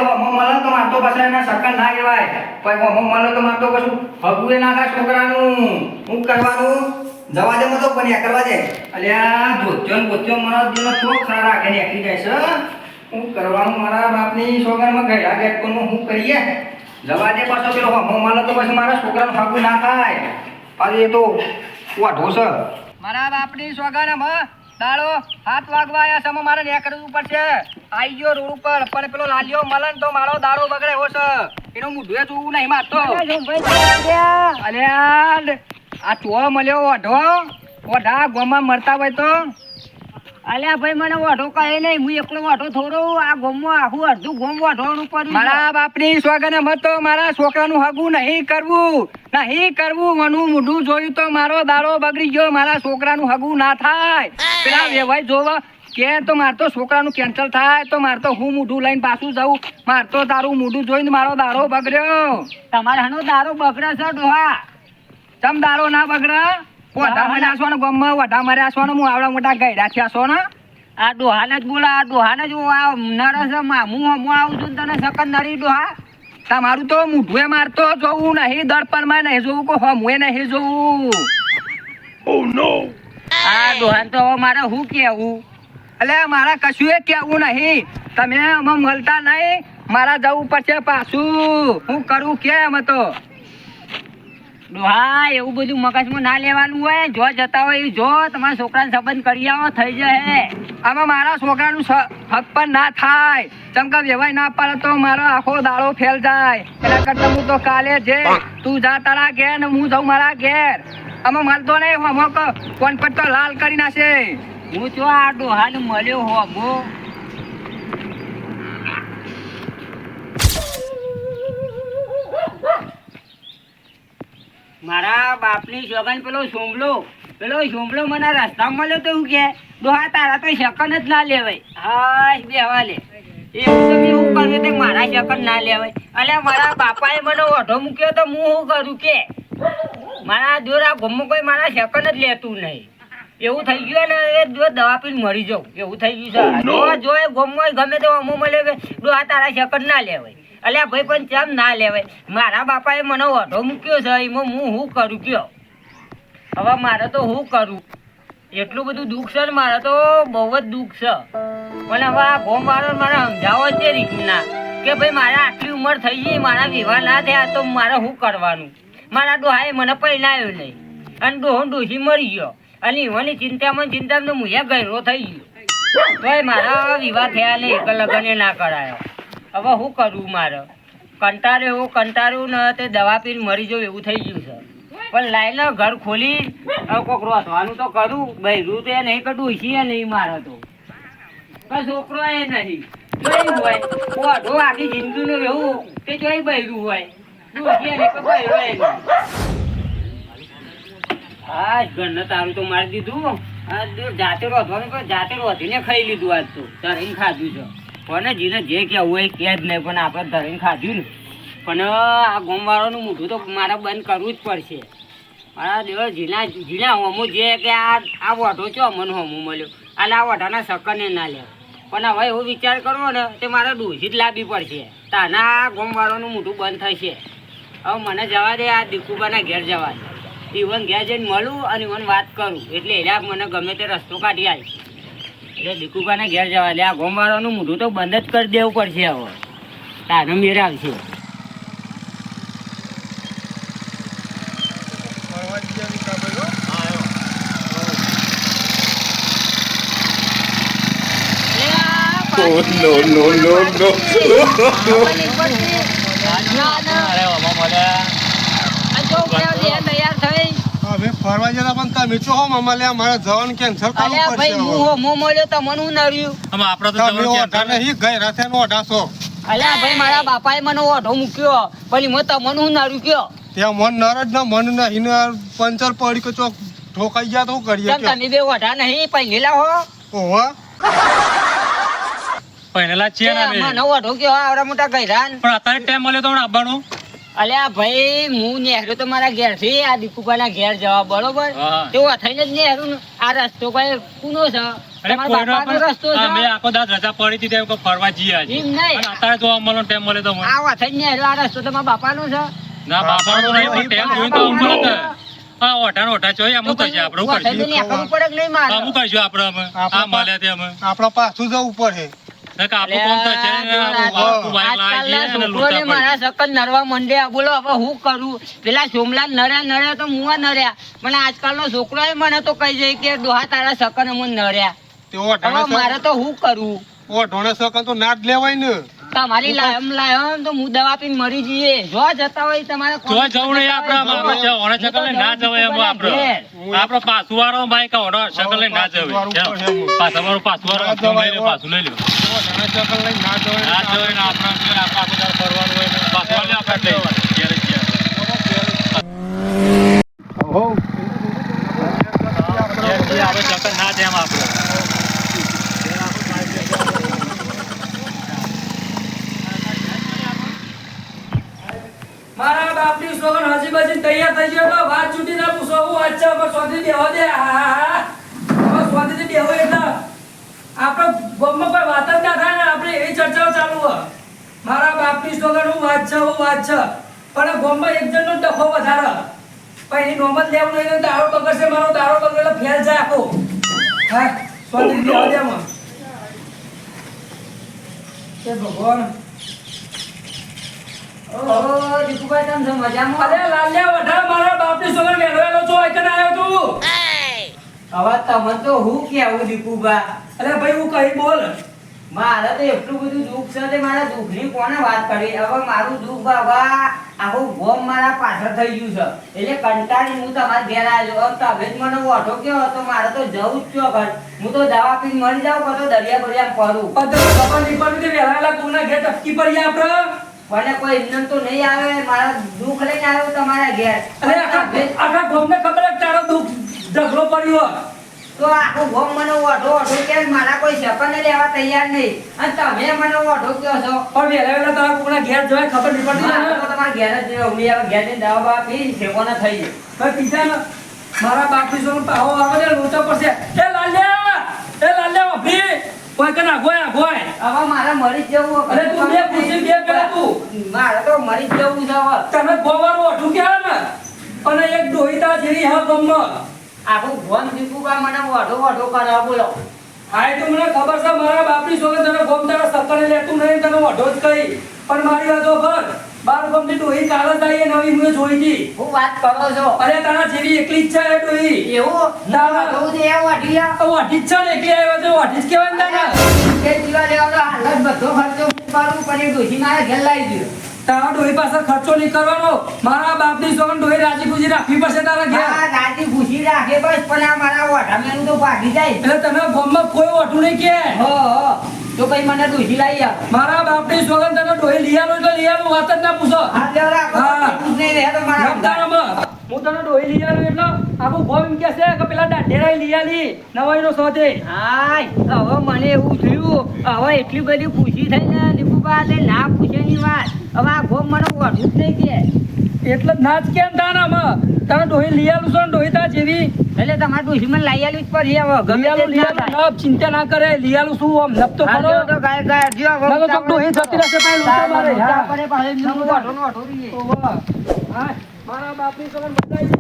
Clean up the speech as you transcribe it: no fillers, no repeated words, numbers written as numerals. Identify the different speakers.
Speaker 1: તો મળે તો મારતો પછી એના સકન ના કહેવાય પણ મળે તો મારતો કશું હગુએ ના થાય છોકરાનું હું કરવાનું જવા દે મતો પણ આ કરવા દે અલ્યા જોચ્યો મારા દિલનો ચોક સારા રાખે ને એકલી જાય છે હું કરવાનું મારા બાપની છોકરામાં ગયડા ગેટ કોનું હું કરીએ જવા દે પાછો પેલો મળે તો પછી મારા છોકરાનું હગુ ના થાય પાછું એ તો વાઢો છે મારા બાપની છોકરામાં દાડો 7 વાગવા આયા છે મારે નેકરવું પડશે આઈ ગયો રોડ ઉપર પણ પેલો લાલ્યો મલન તો મારો દાડો બગડે હો છે એનો મુઢુએ જોવું નહીં મારતો અલ્યા આ ચો મળ્યો ઓઢા ગોમાં મરતા હોય તો
Speaker 2: અલ્યા ભાઈ મને વાઢો કહે નહીં હું એકલો વાઢો થોડો આ ગોમમાં આખું અડધું ગોમ વાઢવાનું પડ્યું
Speaker 1: મારા બાપની સ્વાગને મત તો મારા છોકરાનું હગું નહીં કરવું મનું મુઢું જોયું તો મારો દાડો બગડી ગયો મારા છોકરાનું હગું ના થાય પેલા વેવાય જોવા કે તો મારતો છોકરાનું કેન્સલ થાય તો મારતો હું મુઢું લઈને પાછું જાઉં મારતો તારું મુઢું જોઈને મારો દાડો બગડ્યો
Speaker 2: તમારે હનો દારો બગડે છે ડોહા
Speaker 1: ચમ દાડો ના બગડે વઢા માર્યા છો ને ગમમાં વઢા માર્યા છો ને હું આવડા મોટા ગયડા થયા છો ને
Speaker 2: આ ડોહાને જ બોલા આ ડોહાને જ આ નરસ હું આવું છું તને સકન નરી ડોહા
Speaker 1: તમારું તો મુઢુએ મારતો જોવું નહીં દર્પણમાં નહીં જોવું કો હમુએ નહીં જોવું
Speaker 2: આ ડોહાને તો હવે મારે શું કેવું
Speaker 1: એટલે મારા કશું કેવું નહીં તમે અમે મળતા નહીં મારા જવું પડશે પાછું હું કરું કેમ તો
Speaker 2: ડોહા એવું બધું મગજમાં ના લેવાનું હોય જો જતા હોય જો તમારા છોકરાને સંબંધ કરી આવો થઈ જાય
Speaker 1: આમાં મારા છોકરાનું હક પણ ના થાય ચમકા વ્યવહાર ના પડે તો મારો આખો દાડો ફેલ જાય એના કરતા હું તો કાલે જે તું જા તારા ઘેર ને હું જાઉં મારા ઘેર આમાં મળતો નહીં અમુક કોનપટ તો લાલ કરી નાખે
Speaker 2: હું જો આ ડોહાને મળ્યો હો મો મારા બાપની સોગન પેલો સોંભલો મને રસ્તામાં મળ્યો તો એવું કે ડોહા તારા તો શકન જ ના લેવાય હાશ બે હવાલે એવું તો એવું કર્યું તો મારા શકન ના લેવાય અલ્યા મારા બાપાએ મને ઓઢો મૂક્યો તો હું શું કરું કે મારા જોરા ગમો કોઈ મારા શકન જ લેતું નહીં એવું થઈ ગયું ને એ જો દવા પીને મરી જાઉં એવું થઈ ગયું છે જો એ ગમો ગમે તો અમો મળ્યો કે ડોહા તારા શકન ના લેવાય અલ્યા ભાઈ પણ ચમ ના લેવાય મારા બાપાએ મને ઓઢો મૂક્યો છે એમાં હું શું કરું કયો હવે મારે તો શું કરું એટલું બધું દુઃખ છે ને મારે તો બહુ જ દુઃખ છે પણ હવે આ ગોમ વાળો મારે સમજાવો છે રીતના કે ભાઈ મારા આટલી ઉંમર થઈ ગઈ મારા વિવાહ ના થયા તો મારે શું કરવાનું મારા ડોહાએ મને પહેણાયો નહીં અને ડોહો ડોસી મરી ગયો અને એવાની ચિંતામાં હું એ ગયરો થઈ ગયો તોય મારા વિવાહ થયા નહીં લગ્ન ના કરાયો હવે શું કરવું મારે કંટાળ્યું ને તે દવા પીને મરી જવું એવું થઈ ગયું છે પણ લાઈને ઘર ખોલી હવે કોઈક રોધવાનું તો કરું બહેરું તો એ નહીં કડું છે નહીં મારે તો કઈ છોકરો એ નહીં જોયું હોય ઓઢો આખી જિંદગીનું એવું કે જોઈ બહેરું હોય ડોસી નહીં કે બહેરો એ નહીં હા ઘરને તારું તો મારી દીધું જાતે રોધવાનું જાતે રોધીને ખાઈ લીધું આજ તો ધરીને ખાધું છે કોને જીને જે કહેવું હોય કે જ નહીં પણ આપણે ધરીને ખાધું ને પણ આ ગોમવાળાનું મોઢું તો મારે બંધ કરવું જ પડશે મારા દેવ જીના હોમું જે કે આ વઢો છો મને હોમું મળ્યો અને આ વઢાના સકને ના લે પણ હવે એવો વિચાર કરવો ને તે મારે ડોસી જ લાવવી પડશે તાના આ ગોમવાળાનું મોઢું બંધ થશે હવે મને જવા દે આ દીકુબાના ઘેર જવા દે ઈવન ઘેર જઈને મળું અને ઈવન વાત કરું એટલે એના મને ગમે તે રસ્તો કાઢી આવી એટલે દીકુબાને ઘેર જવા લે આ ગોમવાળાનું મોઢું તો બંધ જ કરી દેવું પડશે હવે તાનો મેર આવશે
Speaker 3: ફરવા જતા પણ તમે છો હો મામા મારે જવાનું કેન્સલ કરવું પડશે
Speaker 2: ભાઈ હું મો મળ્યો તો મને હું નર્યું
Speaker 3: અમે આપણે તો ઓઢા નહીં ગઈ રાતે ઓઢા છો
Speaker 2: અલ્યા ભાઈ મારા બાપાએ મને ઓઢો મૂક્યો પણ હું તમને હું નર્યું કયો
Speaker 3: ત્યાં મન નર જ ના મન નહીં પંચર પડી કે ચોક ઠોકાઈ ગયા તો કરીએ
Speaker 2: તમે બે ઓઢા નહીં પહેરેલા હો
Speaker 3: ઓહો
Speaker 4: પહેરેલા છે ને
Speaker 2: મને ઓઢો કયો આવડા મોટા ગયરાન
Speaker 4: પણ અત્યારે ટાઈમ મળ્યો તો આવવાનું
Speaker 2: અલ્યા ભાઈ હું નેહરો તો મારા ઘેર થી આ દીકુબાના ઘેર જવા બરોબર તેઓ થઈને જ નેહરું આ રસ્તો ભાઈ કુનો છે
Speaker 4: અરે
Speaker 2: તમારા
Speaker 4: કોઈનો
Speaker 2: બાપાનો
Speaker 4: પણ-
Speaker 2: રસ્તો છે.
Speaker 4: અમે આખો દાડો રજા પડી હતી ત્યારે કોઈ ફરવા જઈએ આજે.
Speaker 2: એમ નહીં.
Speaker 4: અને અત્યારે તો મળવાનો ટાઈમ મળે તો મને.
Speaker 2: આ વથઈ ને હેરો આ રસ્તો તમારા બાપાનો છે.
Speaker 4: ના બાપાનો તો નહીં, પણ ટાઈમ જોઈને તો આવું પડે ને. હા, ઓઢાને ઓઢા જોઈએ, આમ શું થશે આપણે? શું
Speaker 2: વથઈ
Speaker 4: કરશું?
Speaker 2: ને નેકળવું પડે કે નહીં મારે?
Speaker 4: આમ શું કરશું આપણે અમે? આ મળ્યા તે અમે.
Speaker 3: આપડે પાછું જવું પડે.
Speaker 4: નકર આપણું કોણ થશે? આખું બાઈક લાવી જઈએ અને
Speaker 2: આજકાલના
Speaker 4: લૂંટા
Speaker 2: છોકરોને મારા
Speaker 4: પડીએ.
Speaker 2: સકન નરવા મંડ્યા. બોલો હવે હું કરું? પેલા સોમલા નર્યા તો મુવા નર્યા. મને આજકાલનો છોકરો મને તો કહી જાય કે ડોહા તારા સકન અમને નર્યા.
Speaker 3: તે
Speaker 2: હવે મારે તો હું કરું?
Speaker 3: ઓઢોણે સકન તો ના જ લેવાય ને.
Speaker 2: તમારી લાયમ તો હું દવા પીને મરી જઈએ. જો જતા હોય તમારે
Speaker 4: તો જવું નહીં આપણે. આપણે છે, ઓણે શકલ લઈને ના જવાય એમ આપણે. આપણે પાછું વાળો બાઈક ઓઢો શકલ લઈને ના જવાય. પાછા વાળો પાછું વાળો લઈ લો, પાછું લઈ લો.
Speaker 3: ઓઢોણે સકન લઈને ના જવાય.
Speaker 4: ના જવાય ને આપણે આખો દાડો ફરવાનું હોય ને પાછું વાળો આપણે લઈ ઘેર જ ઘેર. ઘેર જઈએ આપણે શકલ ના જેમ આપણે.
Speaker 5: મારા બાપની સોગન હજી બજી તૈયાર થઈ ગયો તો વાત છૂટી ના પૂછો હું વાત છે પણ સ્વાદી બેહો દે હા હવે સ્વાદી બેહો એટલે આપણે ગમમાં કોઈ વાત જ ના થાય ને આપણે એવી ચર્ચાઓ ચાલુ હોય મારા બાપની સોગન હું વાત છે પણ ગમમાં એક જણનો ડખો વધારે પણ એની નોમત લેવું નહીં તો દારો બગડશે મારો દારો બગડે એટલે ફેલ જાય આખો હા સ્વાદી બેહો દે માં એ ભગવાન
Speaker 2: ઓહો દીપુભાઈ તમે છો મજામાં?
Speaker 5: અરે લાલ્યા વઢા મારા બાપની સોગન વેલવેલો છો એકન આવ્યો તું
Speaker 2: હવે તમે તો હું કેવું દીપુભા?
Speaker 5: અરે ભાઈ હું કઈ બોલ
Speaker 2: મારે તો એટલું બધું દુઃખ છે તે મારા દુઃખની કોને વાત કરી? હવે મારું દુઃખ બાબા આખું ગોમ મારા પાછળ થઈ ગયું છે એટલે કંટાળી હું તમારા ઘેર આવ્યો. હવે તમે જ મને ઓઢો કેવો હતો મારે તો જવું જ છો ઘર. હું તો દવા પીને મરી જાઉં કાં તો દરિયા બરિયા ફરું.
Speaker 5: પણ તમે ખબર નહીં પડતી વેલાયેલા કોના ઘેર ટપકી પડી આપણે
Speaker 2: મને કોઈ ઇન્જન તો નહીં આવે. મારા દુઃખ લઈને આવ્યો તમારા ઘેર.
Speaker 5: અરે આખા ગોમને ખબર છે કે તારો દુઃખ ઢગલો પડ્યો
Speaker 2: તો આખું ગોમ મને ઓઢો ઓઢો કે મારા કોઈ સેકન્ડ લેવા તૈયાર નહીં અને તમે મને ઓઢો કયો છો.
Speaker 5: પણ વેલાયેલા તારા કોના ઘેર જવાય ખબર નહીં પડતી
Speaker 2: મારે તો
Speaker 5: ને
Speaker 2: તમારા ઘેર જ ઉડી આવે. ઘેરની દવા બવા પી સેકોને થઈ જાય.
Speaker 5: ભાઈ પીધા ને મારા બાપની સોગન પાહો આવે ને લોચો પડશે એ લાલ્યા અભી કોઈ કના ગોય
Speaker 2: હવે મારે મરી જ જવું.
Speaker 5: અરે તું બે ખુશી બે પેલા તું
Speaker 2: મારે તો મરી જ જવું છે હવે.
Speaker 5: તમે ગોવાનું ઓઠું કહેવાય ને અને એક ડોહીતા જેવી હા ગમમાં
Speaker 2: આખું ગોમ દીપુકા મને ઓઢો ઓઢો કરે બોલો.
Speaker 5: હાય તું મને ખબર છે મારા બાપની સોગન તને ગોમ તારા સકને લેતું નહીં તને ઓઢો જ કહી પણ મારી વાતો પર બાર ગમની ડોહી કાળ જ આવી નવી મેં જોઈ હતી
Speaker 2: હું વાત કરો છો
Speaker 5: અરે તારા જેવી એકલી જ છે એ ડોહી
Speaker 2: એવું
Speaker 5: ના.
Speaker 2: ઓઢવું છે એવું ઓઢી લ્યા.
Speaker 5: તો ઓઢી જ છે ને એકલી આવ્યો તો ઓઢી જ કહેવાય ને તારા
Speaker 2: કે જીવા લેવાનો હાલ જ બધો ખર્ચો હું કરું પણ એ ડોશી મારા ઘેર લાવી દીધો.
Speaker 5: તારા ડોહી પાસે ખર્ચો નહીં કરવાનો મારા બાપની સોગન ડોહી રાજી ખુશી રાખવી પડશે તારા ઘેર
Speaker 2: આ રાજી ખુશી રાખે બસ પણ આ મારા ઓઢામેલું તો ભાગી જાય.
Speaker 5: એટલે તને ગમમાં કોઈ ઓઠું નહીં કે
Speaker 2: હો તો કઈ મને ડોશી લાવી આપ.
Speaker 5: મારા બાપની સોગન તને ડોહી લઈ આલો એટલે લઈ આલો વાત જ ના પૂછો
Speaker 2: હાથ લેવા રાખો.
Speaker 5: હા.
Speaker 2: એટલું જ નહીં રહે તો મારા
Speaker 5: રમતા રમો. હું તને ડોહી લઈ આલું એટલે આખું ગોમ એમ કે છે કે પેલા દાઢેરાઈ લઈ આલી નવાઈનો સોદે
Speaker 2: હાય હવે મને એવું થયું હવે એટલી બધી ખુશી થઈ ને દીપુભા એટલે ના પૂછેની વાત. હવે આ ગોમ મને ઓઢું જ નહીં કે
Speaker 5: એટલે જ ના જ કેમ તાનામાં તને ડોહી લઈ આલું છો ને ડોહી તા જેવી
Speaker 2: એટલે તમારે ડોશી મને લઈ આલી જ પડી હવે ગમે
Speaker 5: લઈ આલું
Speaker 2: તે
Speaker 5: લઈ
Speaker 2: ના
Speaker 5: આલું
Speaker 2: થાય.
Speaker 5: નબ ચિંતા ના કરે લઈ આલું શું આમ નબ તો
Speaker 2: હાલ
Speaker 5: ખરો
Speaker 2: તો ગાય ગાય હરજ્યો હવે.
Speaker 5: નકર તો ડોહી જતી રહેશે પાછી લૂંટા મારે.
Speaker 2: લૂંટા
Speaker 5: હા.
Speaker 2: પડે પાછી એમનું ઓઢો ને ઓઢો રહીએ.
Speaker 5: ઓવા. હા મારા બાપની સોગન બતાવી